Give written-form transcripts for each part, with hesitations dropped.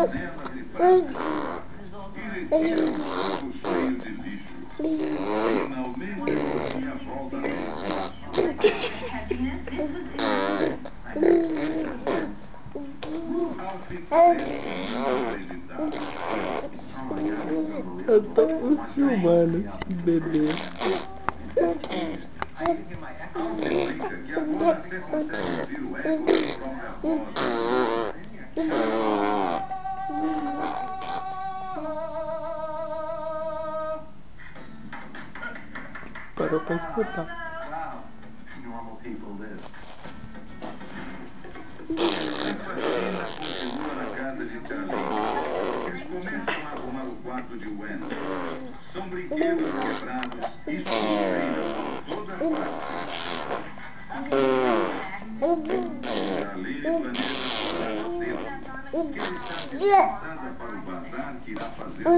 panelas e pratos. E retira um copo cheio de lixo. Finalmente tinha volta ao espaço. Eu tô filmando esse bebê. Que agora você consegue ouvir o eco da própria voz. Parou pra escutar. Normal people live. Continua na casa de Charlie. Eles começam a arrumar o quarto de Wen. São brinquedos quebrados e sujeiras por toda parte. Charlie planeja acordar cedo, que ele está descansada para o bazar que irá fazer com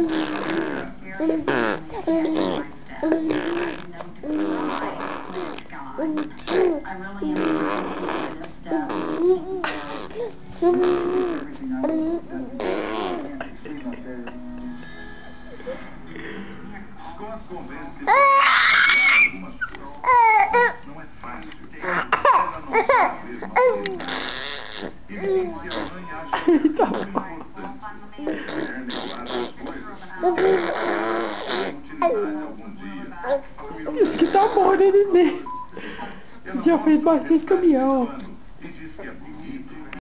Scott convence algumas coisas. Não é fácil. Ela não sabe a mesma coisa. E diz que a mãe acha que é muito importante. Ela guarda as coisas. Utilidade algum dia. Isso que tá bom, né, neném? Já fez bastante caminhão.